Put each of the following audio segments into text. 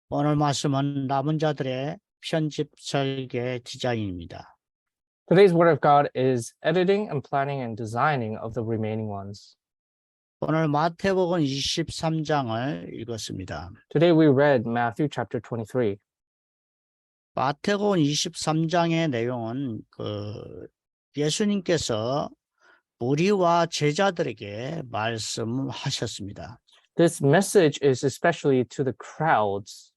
오늘 말씀은 남은 자들의 편집 설계 디자인입니다. Today's word of God is editing and planning and designing of the remaining ones. 오늘 마태복음 23장을 읽었습니다. Today we read Matthew chapter 23. 마태복음 23장의 내용은 예수님께서 무리와 제자들에게 말씀하셨습니다. This message is especially to the crowds.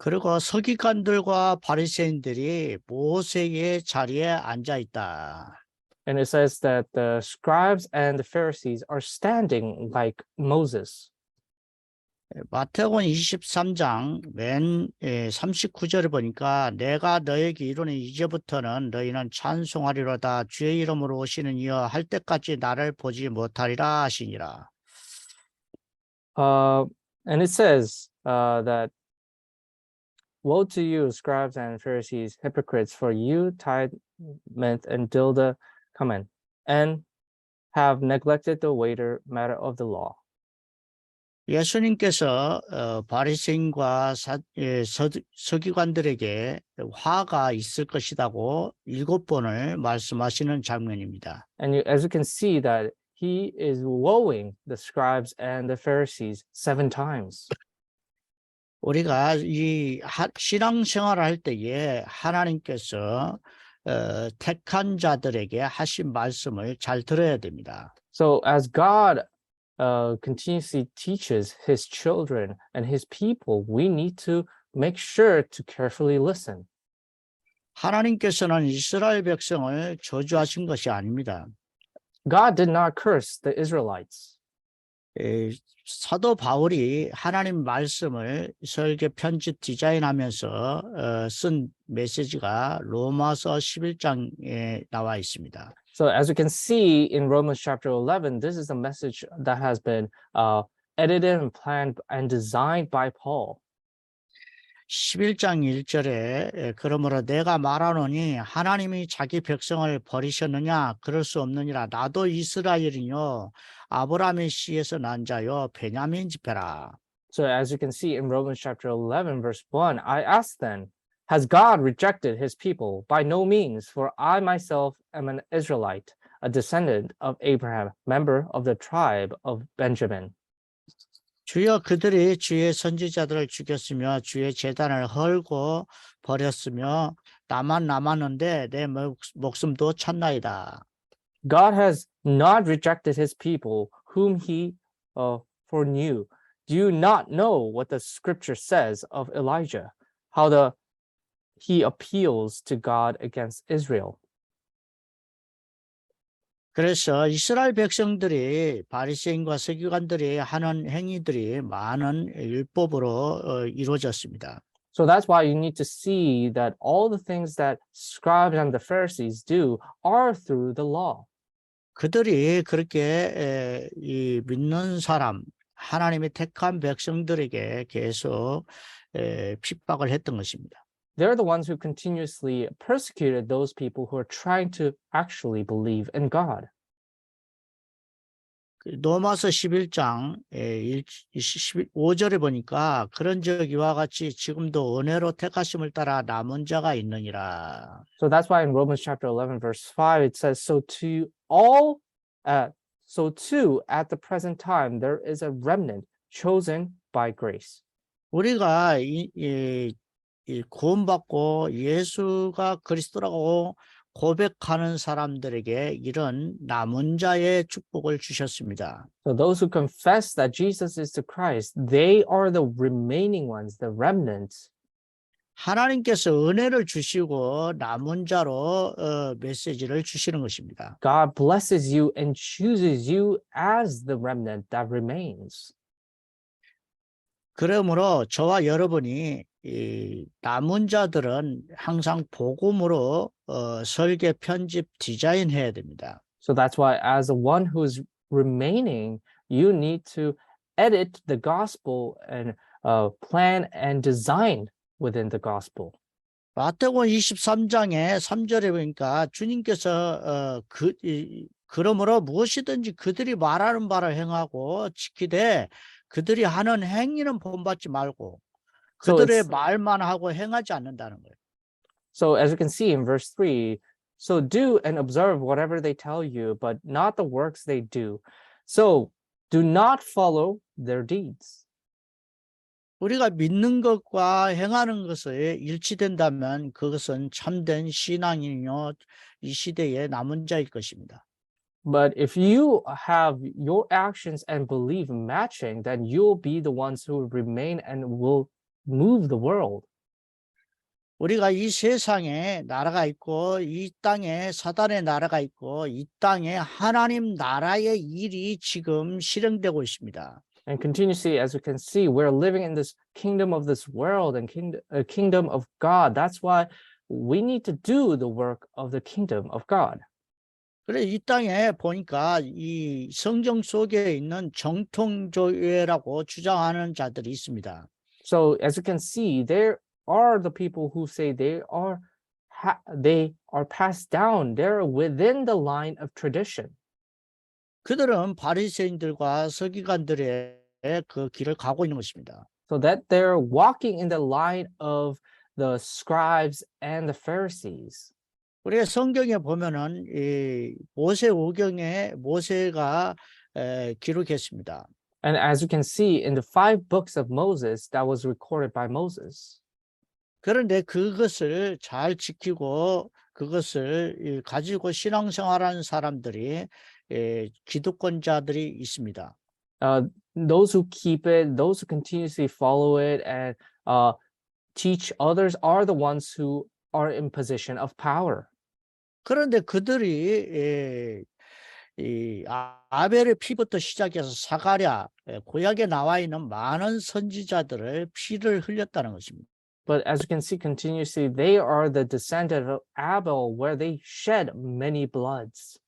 그리고 서기관들과 바리새인들이 모세의 자리에 앉아 있다. And it says that the scribes and the Pharisees are standing like Moses. 마태복음 23장 맨 39절을 보니까 내가 너에게 이르니 이제부터는 너희는 찬송하리로다 주의 이름으로 오시는 이여 할 때까지 나를 보지 못하리라 하시니라. And it says that woe to you, scribes and Pharisees, hypocrites, for you tithe, mint, and dill the command, and have neglected the weightier matter of the law. 예수님께서 바리새인과 서기관들에게 화가 있을 것이라고 7번을 말씀하시는 장면입니다. And as you can see that he is woeing the scribes and the Pharisees 7 times. 우리가 이 신앙생활을 할 때에 하나님께서 택한 자들에게 하신 말씀을 잘 들어야 됩니다. So as God continuously teaches his children and his people, we need to make sure to carefully listen. 하나님께서는 이스라엘 백성을 저주하신 것이 아닙니다. God did not curse the Israelites. 사도 바울이 하나님 말씀을 설계 편집 디자인하면서 쓴 메시지가 로마서 11장에 나와 있습니다. So as you can see in Romans chapter 11, this is a message that has been edited and planned and designed by Paul. 11장 1절에 그러므로 내가 말하노니 하나님이 자기 백성을 버리셨느냐 그럴 수 없느니라 나도 이스라엘이요 아브라함의 씨에서 난 자요 베냐민 지파라. So as you can see in Romans chapter 11 verse 1, I ask then, has God rejected his people? By no means, for I myself am an Israelite, a descendant of Abraham, member of the tribe of Benjamin. 주여 그들이 주의 선지자들을 죽였으며 주의 제단을 헐고 버렸으며 나만 남았는데 내 목숨도 찼나이다. God has not rejected his people whom he foreknew. Do you not know what the scripture says of Elijah, how he appeals to God against Israel? 그래서 이스라엘 백성들이 바리새인과 서기관들이 하는 행위들이 많은 율법으로 이루어졌습니다. So that's why you need to see that all the things that scribes and the Pharisees do are through the law. 그들이 그렇게 이 믿는 사람, 하나님의 택한 백성들에게 계속 핍박을 했던 것입니다. They're the ones who continuously persecuted those people who are trying to actually believe in God. 로마서 11장 15절에 보니까 그런즉 이와 같이 지금도 은혜로 택하심을 따라 남은 자가 있느니라. So that's why in Romans chapter 11 verse 5 it says, so too at the present time there is a remnant chosen by grace. 우리가 구원받고 예수가 그리스도라고 고백하는 사람들에게 이런 남은 자의 축복을 주셨습니다. So those who confess that Jesus is the Christ, they are the remaining ones, the remnants. 하나님께서 은혜를 주시고 남은 자로 메시지를 주시는 것입니다. God blesses you and chooses you as the remnant that remains. 그러므로 저와 여러분이 이 남은 자들은 항상 복음으로 설계, 편집, 디자인해야 됩니다. So that's why as the one who is remaining, you need to edit the gospel and plan and design within the gospel. 마태복음 23장의 3절에 보니까 주님께서 그러므로 무엇이든지 그들이 말하는 바를 행하고 지키되 그들이 하는 행위는 본받지 말고 So 그들의 it's 말만 하고 행하지 않는다는 거예요. So as you can see in verse 3, so do and observe whatever they tell you, but not the works they do. So do not follow their deeds. 우리가 믿는 것과 행하는 것에 일치된다면 그것은 참된 신앙이요 이 시대의 남은 자일 것입니다. But if you have your actions and belief matching, then you'll be the ones who will remain and will move the world. 우리가 이 세상에 나라가 있고 이 땅에 사단의 나라가 있고 이 땅에 하나님 나라의 일이 지금 실행되고 있습니다. And continuously, as you can see, we're living in this kingdom of this world and kingdom of God. That's why we need to do the work of the kingdom of God. 그래 이 땅에 보니까 이 성경 속에 있는 정통교회라고 주장하는 자들이 있습니다. So as you can see, there are the people who say they are passed down. They're within the line of tradition. 그들은 바리새인들과 서기관들의 그 길을 가고 있는 것입니다. So that they're walking in the line of the scribes and the Pharisees. 우리가 성경에 보면은 이 모세오경에 모세가 기록했습니다. And as you can see in the 5 books of Moses that was recorded by Moses. 그런데 그것을 잘 지키고 그것을 가지고 신앙생활하는 사람들이 기득권자들이 있습니다. Those who keep it, those who continuously follow it and teach others are the ones who are in position of power. 그런데 그들이 이 아벨의 피부터 시작해서 사가랴, 구약에 나와 있는 많은 선지자들을 피를 흘렸다는 것입니다. But as you can see continuously, they are the descendant of Abel, where they shed many bloods.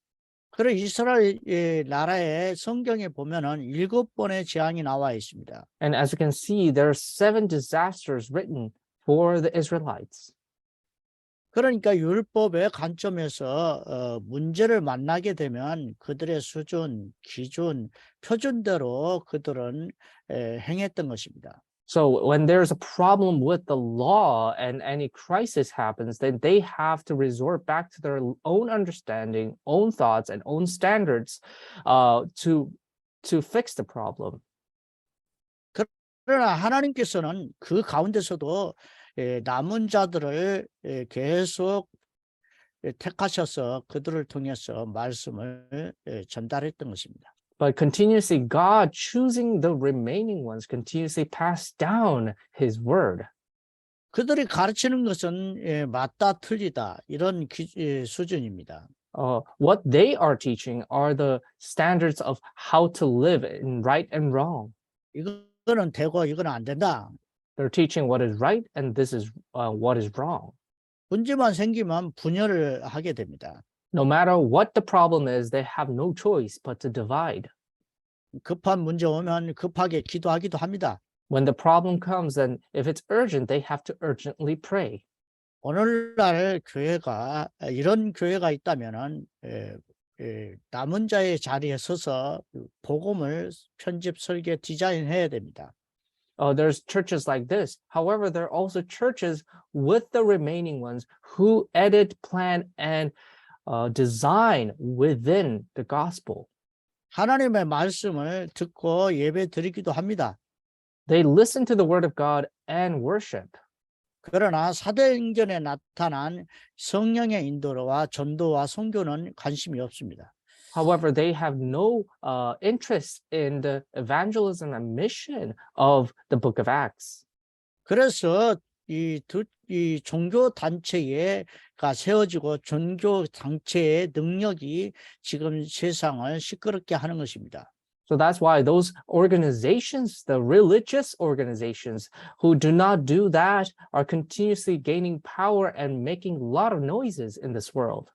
그래 이스라엘 나라의 성경에 보면은 7번의 재앙이 나와 있습니다. And as you can see, there are 7 disasters written for the Israelites. 그러니까 율법의 관점에서 문제를 만나게 되면 그들의 수준, 기준, 표준대로 그들은 행했던 것입니다. So when there's a problem with the law and any crisis happens, then they have to resort back to their own understanding, own thoughts, and own standards to fix the problem. 그러나 하나님께서는 그 가운데서도 남은 자들을 계속 택하셔서 그들을 통해서 말씀을 전달했던 것입니다. But continuously, God choosing the remaining ones continuously passed down His word. 그들이 가르치는 것은 맞다 틀리다 이런 수준입니다. What they are teaching are the standards of how to live in right and wrong. 이거는 되고 이거는 안 된다. They're teaching what is right and this is what is wrong. 문제만 생기면 분열을 하게 됩니다. No matter what the problem is, they have no choice but to divide. 급한 문제 오면 급하게 기도하기도 합니다. When the problem comes, then if it's urgent, they have to urgently pray. 오늘날 교회가 이런 교회가 있다면은 남은 자의 자리에 서서 복음을 편집, 설계, 디자인해야 됩니다. There's churches like this. However, there are also churches with the remaining ones who edit, plan, and design within the gospel. 하나님의 말씀을 듣고 예배 드리기도 합니다. They listen to the word of God and worship. 그러나 사도행전에 나타난 성령의 인도와 전도와 선교는 관심이 없습니다. However, they have no interest in the evangelism and mission of the book of Acts. 그래서 이 종교 단체가 세워지고 종교 단체의 능력이 지금 세상을 시끄럽게 하는 것입니다. So that's why those organizations, the religious organizations who do not do that are continuously gaining power and making a lot of noises in this world.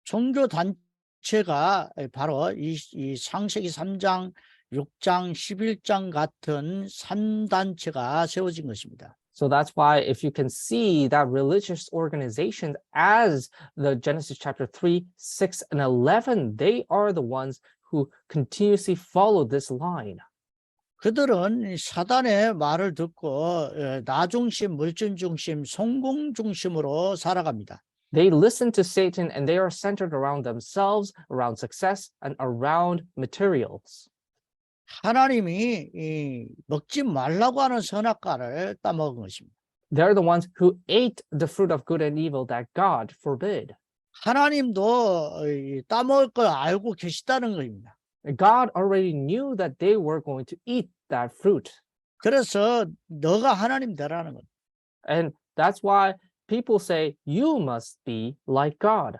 종교 단체가 바로 이 창세기 3장, 6장, 11장 같은 3단체가 세워진 것입니다. So that's why if you can see that religious organizations as the Genesis chapter 3, 6, and 11, they are the ones who continuously follow this line. 그들은 이 사단의 말을 듣고 나 중심, 물질 중심, 성공 중심으로 살아갑니다. They listen to Satan and they are centered around themselves, around success, and around materials. 하나님이 이 먹지 말라고 하는 선악과를 따먹은 것입니다. They're the ones who ate the fruit of good and evil that God forbid. 하나님도 따먹을 걸 알고 계시다는 겁니다. God already knew that they were going to eat that fruit. 그래서 너가 하나님 되라는 거예요. And that's why people say, you must be like God.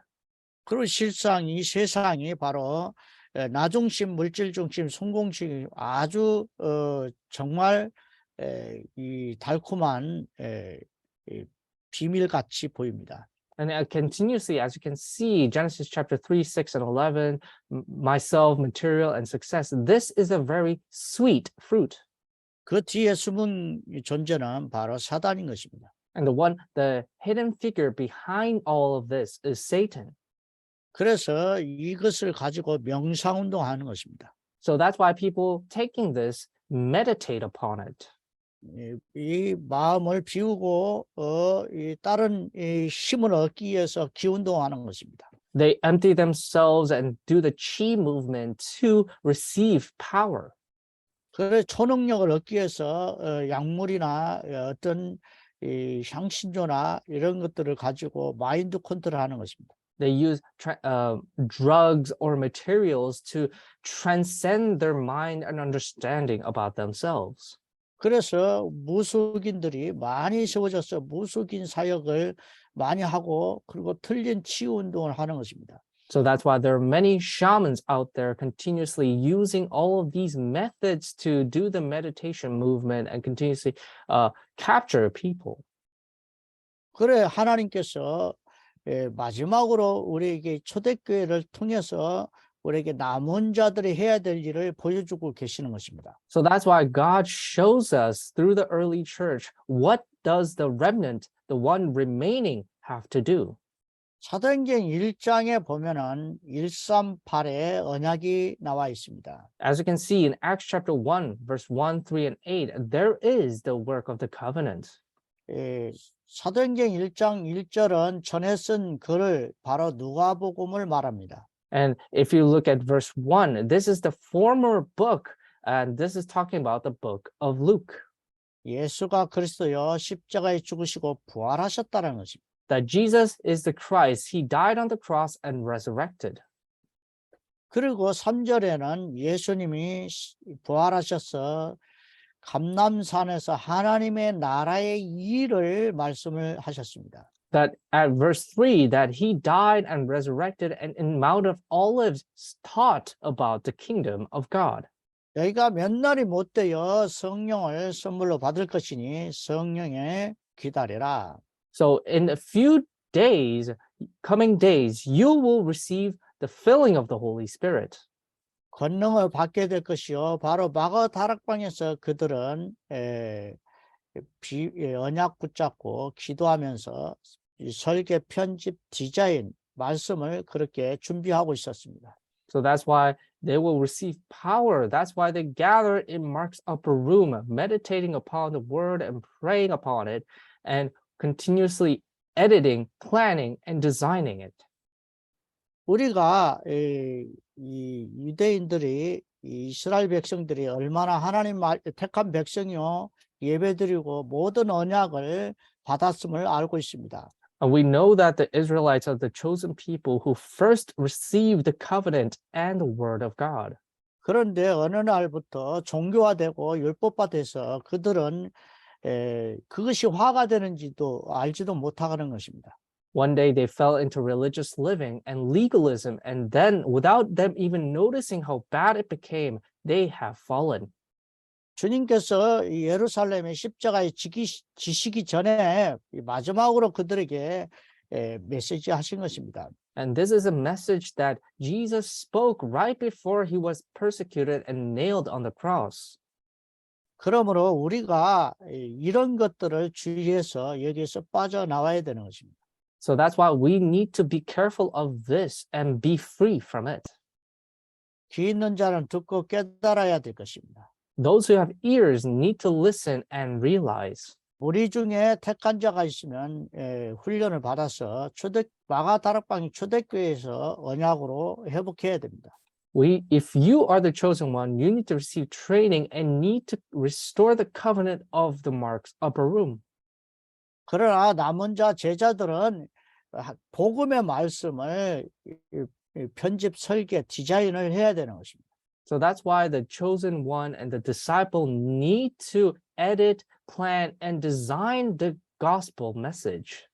그리고 실상 이 세상이 바로 나 중심, 물질 중심, 성공 중심 아주 정말 이 달콤한 이 비밀같이 보입니다. And continuously, as you can see, Genesis chapter 3, 6, and 11, myself, material, and success, this is a very sweet fruit. 그 뒤에 숨은 존재는 바로 사단인 것입니다. And the hidden figure behind all of this is Satan. 그래서 이것을 가지고 명상운동하는 것입니다. So that's why people taking this meditate upon it. 이 마음을 비우고 이 다른 이 힘을 얻기 위해서 기운동하는 것입니다. They empty themselves and do the chi movement to receive power. 그래 초능력을 얻기 위해서 약물이나 어떤 이 향신료나 이런 것들을 가지고 마인드 컨트롤하는 것입니다. They use drugs or materials to transcend their mind and understanding about themselves. 그래서 무속인들이 많이 세워져서 무속인 사역을 많이 하고 그리고 틀린 치유 운동을 하는 것입니다. So that's why there are many shamans out there continuously using all of these methods to do the meditation movement and continuously capture people. 그래 하나님께서 마지막으로 우리에게 초대교회를 통해서 우리에게 남은 자들이 해야 될 일을 보여주고 계시는 것입니다. So that's why God shows us through the early church, what does the remnant, the one remaining, have to do? 사도행전 1장에 보면은 138의 언약이 나와 있습니다. As you can see in Acts chapter 1, verse 1, 3, and 8, there is the work of the covenant. 사도행전 1장 1절은 전에 쓴 글을 바로 누가복음을 말합니다. And if you look at verse 1, this is the former book, and this is talking about the book of Luke. 예수가 그리스도여 십자가에 죽으시고 부활하셨다는 것입니다. That Jesus is the Christ, he died on the cross and resurrected. 그리고 3절에는 예수님이 부활하셔서 감람산에서 하나님의 나라의 일을 말씀을 하셨습니다. That at verse 3, that he died and resurrected and in Mount of Olives taught about the kingdom of God. 너희가 몇 날이 못 되어 성령을 선물로 받을 것이니 성령에 기다려라. So in a few days, coming days, you will receive the filling of the Holy Spirit. 권능을 받게 될 것이요 바로 마가 다락방에서 그들은 언약 붙잡고 기도하면서 이 설계 편집 디자인 말씀을 그렇게 준비하고 있었습니다. So that's why they will receive power. That's why they gather in Mark's upper room, meditating upon the word and praying upon it and continuously editing, planning, and designing it. 우리가 이 유대인들이 이 이스라엘 백성들이 얼마나 하나님 택한 백성이요 예배드리고 모든 언약을 받았음을 알고 있습니다. And we know that the Israelites are the chosen people who first received the covenant and the word of God. 그런데 어느 날부터 종교화되고 율법화돼서 그들은 그것이 화가 되는지도 알지도 못하는 것입니다. One day they fell into religious living and legalism, and then without them even noticing how bad it became, they have fallen. 주님께서 예루살렘의 십자가에 지시기 전에 마지막으로 그들에게 메시지 하신 것입니다. And this is a message that Jesus spoke right before he was persecuted and nailed on the cross. 그러므로 우리가 이런 것들을 주의해서 여기에서 빠져나와야 되는 것입니다. So that's why we need to be careful of this and be free from it. 귀 있는 자는 듣고 깨달아야 될 것입니다. Those who have ears need to listen and realize. 우리 중에 택한 자가 있으면 훈련을 받아서 마가 다락방 초대교회에서 언약으로 회복해야 됩니다. If you are the chosen one, you need to receive training and need to restore the covenant of the Mark's upper room. 그러나 남은 자 제자들은 복음의 말씀을 편집, 설계, 디자인을 해야 되는 것입니다. So that's why the chosen one and the disciple need to edit, plan, and design the gospel message.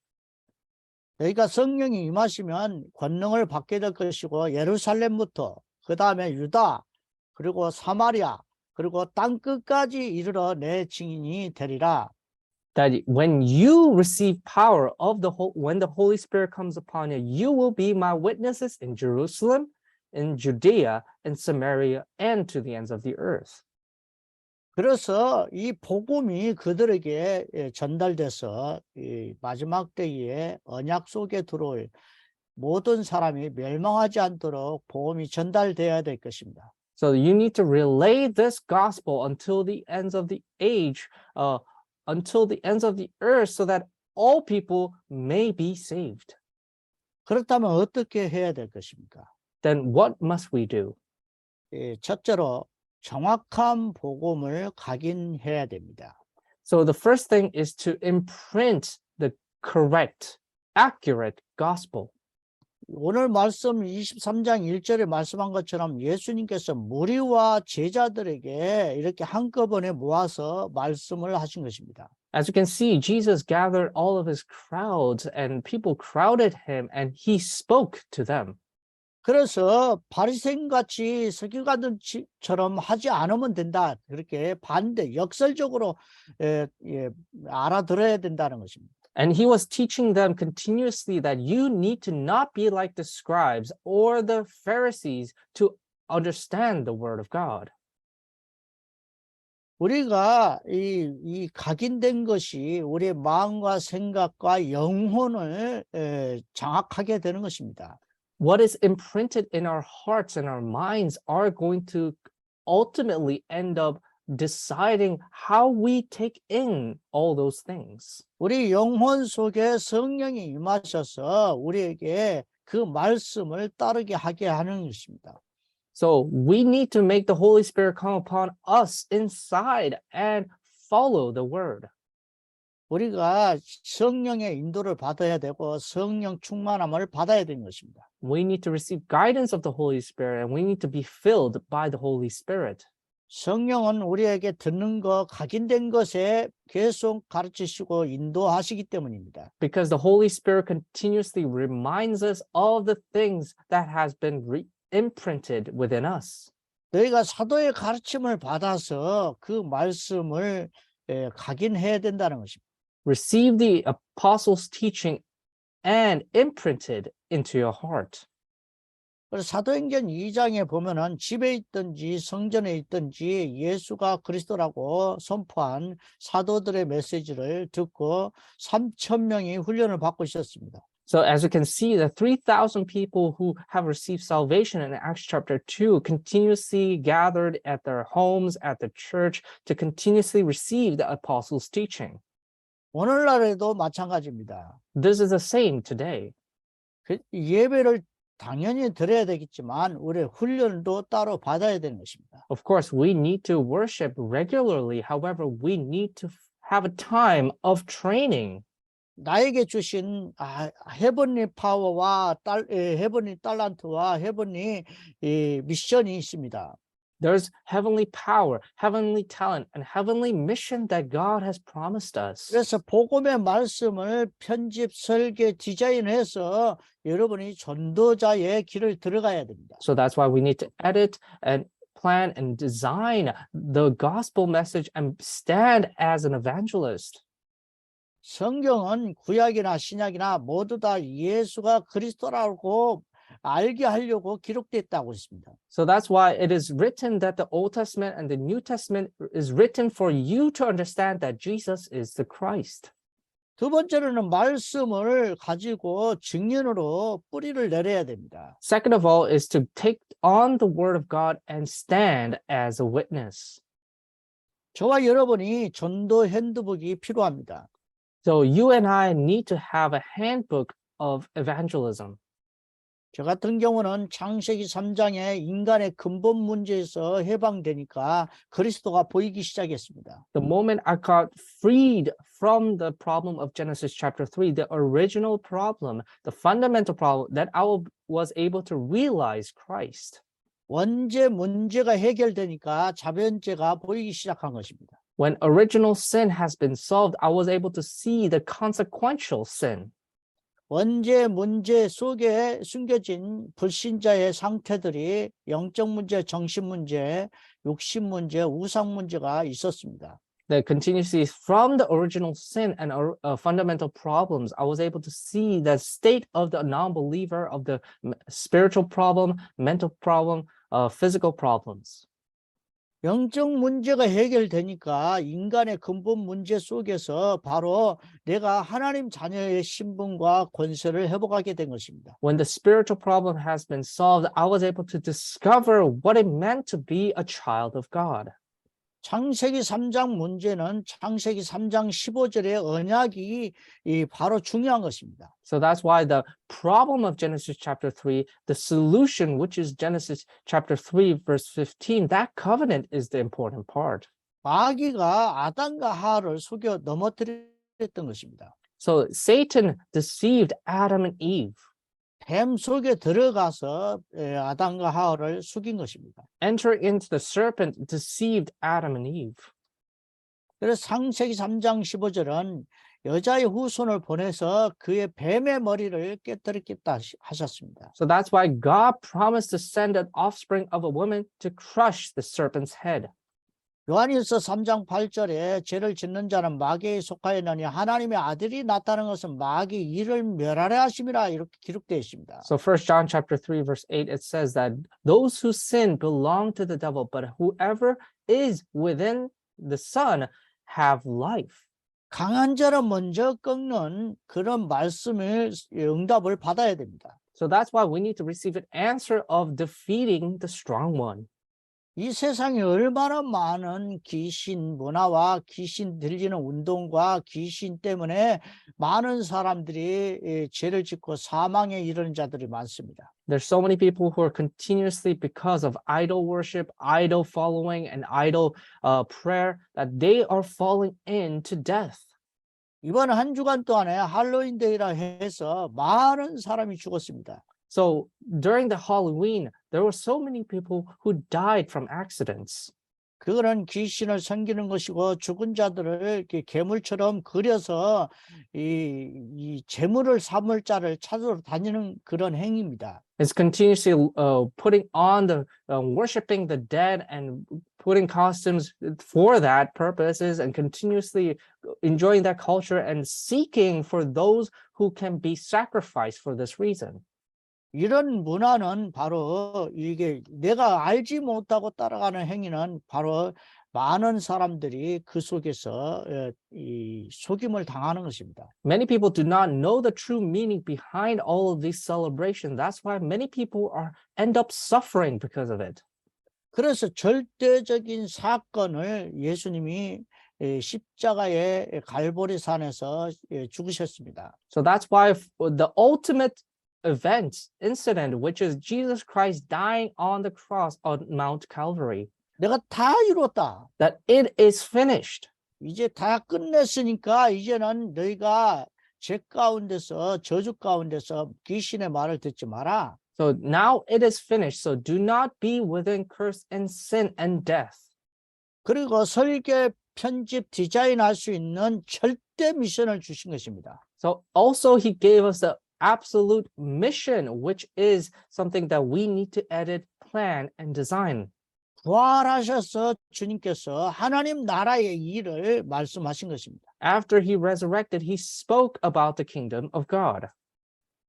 그러니까 성령이 임하시면 권능을 받게 될 것이고 예루살렘부터 그 다음에 유다 그리고 사마리아 그리고 땅 끝까지 이르러 내 증인이 되리라. That when you receive power of when the Holy Spirit comes upon you, you will be my witnesses in Jerusalem, in Judea, in Samaria, and to the ends of the earth. 그래서 이 복음이 그들에게 전달돼서 이 마지막 때에 언약 속에 들어올 모든 사람이 멸망하지 않도록 복음이 전달돼야 될 것입니다. So you need to relay this gospel until the ends of the age, until the ends of the earth, so that all people may be saved. 그렇다면 어떻게 해야 될 것입니까? Then what must we do? 첫째로 정확한 복음을 각인해야 됩니다. So the first thing is to imprint the correct, accurate gospel. 오늘 말씀 23장 1절에 말씀한 것처럼 예수님께서 무리와 제자들에게 이렇게 한꺼번에 모아서 말씀을 하신 것입니다. As you can see, Jesus gathered all of his crowds and people crowded him and he spoke to them. 그래서 바리새인같이 서기관들처럼 하지 않으면 된다. 그렇게 역설적으로 알아들어야 된다는 것입니다. And he was teaching them continuously that you need to not be like the scribes or the Pharisees to understand the word of God. 우리가 이 각인된 것이 우리의 마음과 생각과 영혼을 장악하게 되는 것입니다. What is imprinted in our hearts and our minds are going to ultimately end up deciding how we take in all those things. 우리 영혼 속에 성령이 임하셔서 우리에게 그 말씀을 따르게 하게 하는 것입니다. So we need to make the Holy Spirit come upon us inside and follow the word. 우리가 성령의 인도를 받아야 되고 성령 충만함을 받아야 되는 것입니다. We need to receive guidance of the Holy Spirit and we need to be filled by the Holy Spirit. 성령은 우리에게 듣는 것, 각인된 것에 계속 가르치시고 인도하시기 때문입니다. Because the Holy Spirit continuously reminds us of the things that has been imprinted within us. 너희가 사도의 가르침을 받아서 그 말씀을 각인해야 된다는 것입니다. Receive the apostles' teaching and imprinted into your heart. 그래서 사도행전 2장에 보면은 집에 있든지 성전에 있든지 예수가 그리스도라고 선포한 사도들의 메시지를 듣고 3,000명이 훈련을 받고 있었습니다. So as you can see, the 3,000 people who have received salvation in Acts chapter 2 continuously gathered at their homes, at the church, to continuously receive the apostles' teaching. 오늘날에도 마찬가지입니다. This is the same today. 예배를 당연히 드려야 되겠지만 우리 훈련도 따로 받아야 되는 것입니다. Of course, we need to worship regularly. However, we need to have a time of training. 나에게 주신 헤븐리 파워와 헤븐리 달란트와 헤븐리 미션이 있습니다. There's heavenly power, heavenly talent, and heavenly mission that God has promised us. 그래서 복음의 말씀을 편집, 설계, 디자인해서 여러분이 전도자의 길을 들어가야 됩니다. So that's why we need to edit and plan and design the gospel message and stand as an evangelist. 성경은 구약이나 신약이나 모두 다 예수가 그리스도라고 알게 하려고 기록됐다고 했습니다. So that's why it is written that the Old Testament and the New Testament is written for you to understand that Jesus is the Christ. 두 번째로는 말씀을 가지고 증인으로 뿌리를 내려야 됩니다. Second of all is to take on the word of God and stand as a witness. 저와 여러분이 전도 핸드북이 필요합니다. So you and I need to have a handbook of evangelism. 저 같은 경우는 창세기 3장의 인간의 근본 문제에서 해방되니까 그리스도가 보이기 시작했습니다. The moment I got freed from the problem of Genesis chapter 3, the original problem, the fundamental problem, that was able to realize Christ. 원죄 문제가 해결되니까 자변죄가 보이기 시작한 것입니다. When original sin has been solved, I was able to see the consequential sin. 원죄 문제 속에 숨겨진 불신자의 상태들이 영적 문제, 정신 문제, 육신 문제, 우상 문제가 있었습니다. That continuously from the original sin and fundamental problems, I was able to see the state of the non-believer, of the spiritual problem, mental problem, physical problems. 영적 문제가 해결되니까 인간의 근본 문제 속에서 바로 내가 하나님 자녀의 신분과 권세를 회복하게 된 것입니다. When the spiritual problem has been solved, I was able to discover what it meant to be a child of God. 창세기 3장 문제는 창세기 3장 15절의 언약이 바로 중요한 것입니다. So that's why the problem of Genesis chapter 3, the solution, which is Genesis chapter 3, verse 15, that covenant is the important part. 마귀가 아담과 하와를 속여 넘어뜨렸던 것입니다. So Satan deceived Adam and Eve. 뱀 속에 들어가서 아담과 하와를 속인 것입니다. Enter into the serpent, deceived Adam and Eve. 그래서 창세기 3장 15절은 여자의 후손을 보내서 그의 뱀의 머리를 깨뜨리겠다 하셨습니다. So that's why God promised to send an offspring of a woman to crush the serpent's head. 요한일서 3장 8절에 죄를 짓는 자는 마귀에 속하였느니 하나님의 아들이 나타난 것은 마귀 이를 멸하려 하심이라 이렇게 기록되어 있습니다. So 1 John chapter 3 verse 8 it says that those who sin belong to the devil, but whoever is within the Son have life. 강한 자를 먼저 꺾는 그런 말씀을 응답을 받아야 됩니다. So that's why we need to receive an answer of defeating the strong one. 이 세상에 얼마나 많은 귀신 문화와 귀신 들리는 운동과 귀신 때문에 많은 사람들이 죄를 짓고 사망에 이르는 자들이 많습니다. There's so many people who are continuously, because of idol worship, idol following, and idol prayer, that they are falling into death. 이번 한 주간 동안에 할로윈 데이라 해서 많은 사람이 죽었습니다. So during the Halloween, there were so many people who died from accidents. 그거는 귀신을 섬기는 것이고 죽은 자들을 이렇게 괴물처럼 그려서 이 재물을 삼을 자를 찾으러 다니는 그런 행위입니다. It's continuously putting on the worshiping the dead and putting costumes for that purposes and continuously enjoying that culture and seeking for those who can be sacrificed for this reason. 이런 문화는 바로 이게 내가 알지 못하고 따라가는 행위는 바로 많은 사람들이 그 속에서 이 속임을 당하는 것입니다. Many people do not know the true meaning behind all of these celebrations. That's why many people end up suffering because of it. 그래서 절대적인 사건을 예수님이 십자가의 갈보리산에서 죽으셨습니다. So that's why the ultimate incident, which is Jesus Christ dying on the cross on Mount Calvary, 내가 다 이뤘다. that it is finished. 이제 다 끝냈으니까 이제는 너희가 죄 가운데서 저주 가운데서 귀신의 말을 듣지 마라. So now it is finished. So do not be within curse and sin and death. 그리고 설계, 편집, 디자인할 수 있는 절대 미션을 주신 것입니다. So also he gave us the absolute mission, which is something that we need to edit, plan, and design. 부활하셔서 주님께서 하나님 나라의 일을 말씀하신 것입니다. After he resurrected, he spoke about the kingdom of God.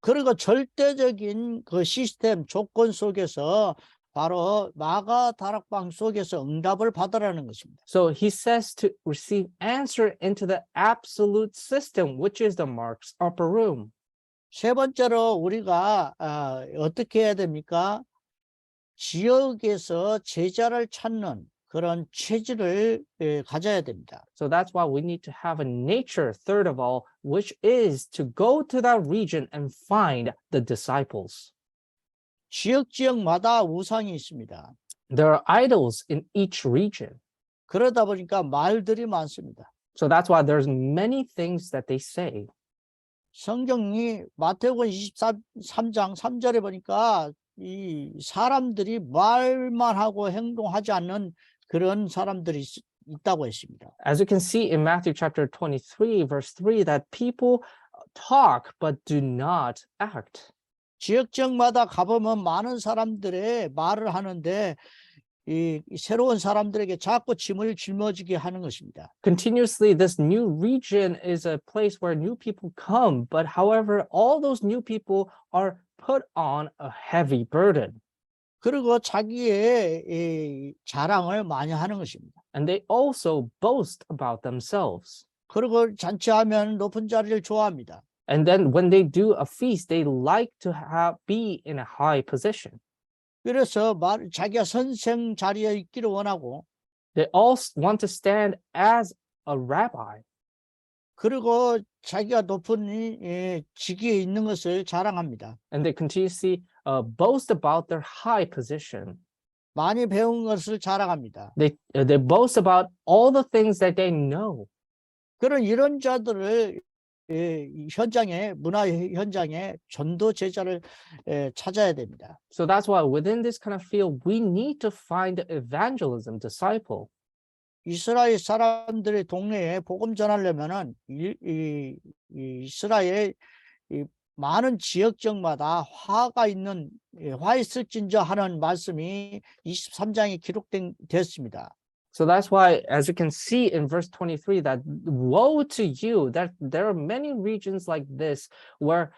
그리고 절대적인 그 시스템 조건 속에서 바로 마가 다락방 속에서 응답을 받으라는 것입니다. So he says to receive answer into the absolute system, which is the Mark's upper room. 세 번째로 우리가 어떻게 해야 됩니까? 지역에서 제자를 찾는 그런 체질을 가져야 됩니다. So that's why we need to have a nature, third of all, which is to go to that region and find the disciples. 지역마다 우상이 있습니다. There are idols in each region. 그러다 보니까 말들이 많습니다. So that's why there's many things that they say. 성경이 마태복음 23장 3절에 보니까 이 사람들이 말만 하고 행동하지 않는 그런 사람들이 있다고 했습니다. As you can see in Matthew chapter 23, verse 3, that people talk but do not act. 지역마다 가보면 많은 사람들의 말을 하는데 이 새로운 사람들에게 자꾸 짐을 짊어지게 하는 것입니다. Continuously, this new region is a place where new people come, but however, all those new people are put on a heavy burden. 그리고 자기의 이 자랑을 많이 하는 것입니다. And they also boast about themselves. 그리고 잔치하면 높은 자리를 좋아합니다. And then when they do a feast, they like to be in a high position. 그래서 자기가 선생 자리에 있기를 원하고 They all want to stand as a rabbi. 그리고 자기가 높은 직위에 있는 것을 자랑합니다. And they continuously boast about their high position. 많이 배운 것을 자랑합니다. They boast about all the things that they know. 그런 이런 자들을 현장에 문화 현장에 전도 제자를 찾아야 됩니다. So that's why within this kind of field, we need to find the evangelism disciple. 이스라엘 사람들의 동네에 복음 전하려면은 이스라엘 많은 지역마다 화가 있는 화 있을진저 하는 말씀이 23장에 기록됐습니다. So that's why, as you can see in verse 23, that woe to you, that there are many regions like this where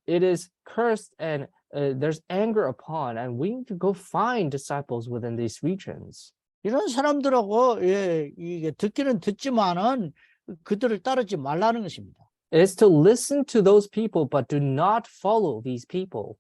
it is cursed and there's anger upon, and we need to go find disciples within these regions. 이런 사람들하고 이게 듣기는 듣지만은 그들을 따르지 말라는 것입니다. It is to listen to those people, but do not follow these people.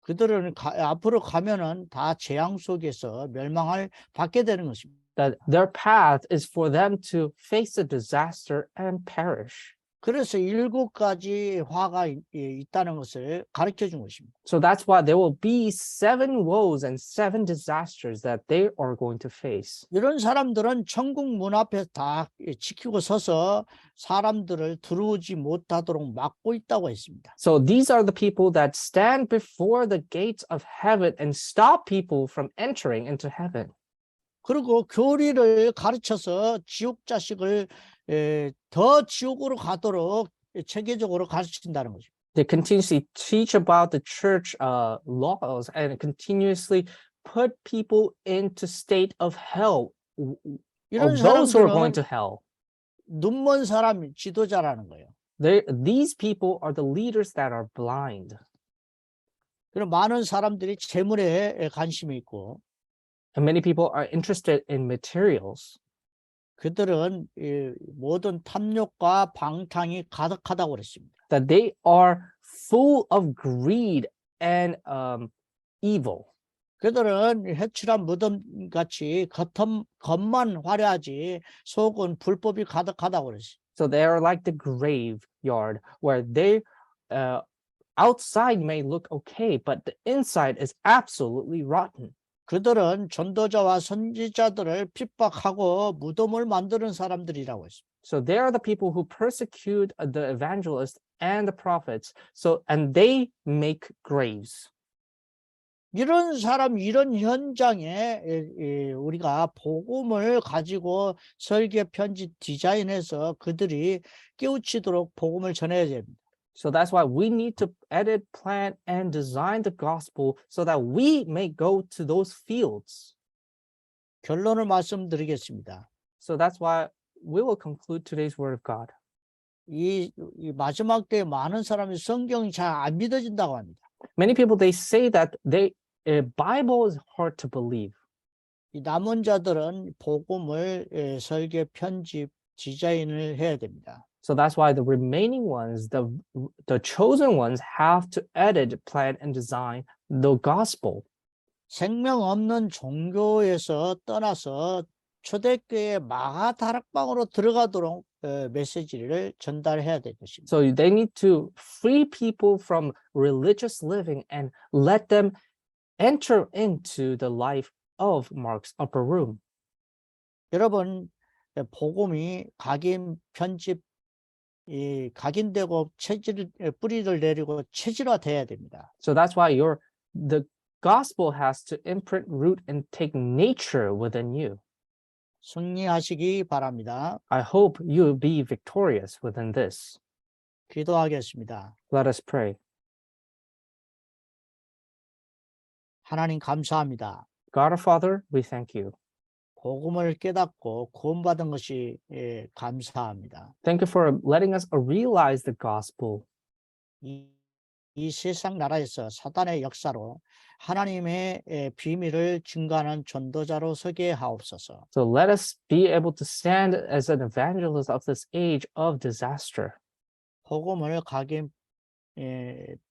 그들은 앞으로 가면은 다 재앙 속에서 멸망을 받게 되는 것입니다. That their path is for them to face a disaster and perish. 그래서 7가지 화가 있다는 것을 가르쳐 준 것입니다. So that's why there will be 7 woes and 7 disasters that they are going to face. 이런 사람들은 천국 문 앞에 다 지키고 서서 사람들을 들어오지 못하도록 막고 있다고 했습니다. So these are the people that stand before the gates of heaven and stop people from entering into heaven. 그리고 교리를 가르쳐서 지옥 자식을 더 지옥으로 가도록 체계적으로 가르친다는 거죠. They continuously teach about the church laws and continuously put people into state of hell, 이런 of those who are going 사람들은 to hell. 눈먼 사람 지도자라는 거예요. These people are the leaders that are blind. 그런 많은 사람들이 재물에 관심이 있고 And many people are interested in materials. 그들은 모든 탐욕과 방탕이 가득하다고 그랬습니다. That they are full of greed and evil. 그들은 해출한 무덤 같이 겉만 화려하지 속은 불법이 가득하다고 그랬어요. So they are like the graveyard where they outside may look okay, but the inside is absolutely rotten. 그들은 전도자와 선지자들을 핍박하고 무덤을 만드는 사람들이라고 했습니다. So they are the people who persecute the evangelists and the prophets. So and they make graves. 이런 사람, 이런 현장에 우리가 복음을 가지고 설계, 편집, 디자인해서 그들이 깨우치도록 복음을 전해야 됩니다. So that's why we need to edit, plan, and design the gospel so that we may go to those fields. 결론을 말씀드리겠습니다. So that's why we will conclude today's word of God. 이 마지막 때에 많은 사람이 성경이 잘 안 믿어진다고 합니다. Many people, they say that Bible is hard to believe. 이 남은 자들은 복음을 설계, 편집, 디자인을 해야 됩니다. So that's why the remaining ones, the chosen ones, have to edit, plan, and design the gospel. 생명 없는 종교에서 떠나서 초대교회 마가 다락방으로 들어가도록 메시지를 전달해야 될 것입니다. So they need to free people from religious living and let them enter into the life of Mark's upper room. 여러분, 복음이 각인 편집 각인되고 뿌리를 내리고 체질화돼야 됩니다. So that's why the gospel has to imprint, root, and take nature within you. 승리하시기 바랍니다. I hope you'll be victorious within this. 기도하겠습니다. Let us pray. 하나님 감사합니다. God our Father, we thank you. 복음을 깨닫고 구원받은 것이 감사합니다. Thank you for letting us realize the gospel. 이 세상 나라에서 사단의 역사로 하나님의 비밀을 증거하는 전도자로 서게 하옵소서. So let us be able to stand as an evangelist of this age of disaster. 복음을 각인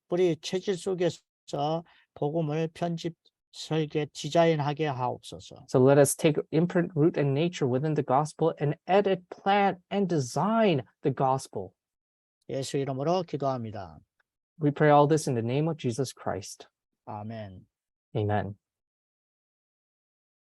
뿌리 체질 속에서 복음을 편집 설계 디자인하게 하옵소서. So let us take imprint, root, and nature within the gospel and edit, plan, and design the gospel. 예수 이름으로 기도합니다. We pray all this in the name of Jesus Christ. 아멘. Amen.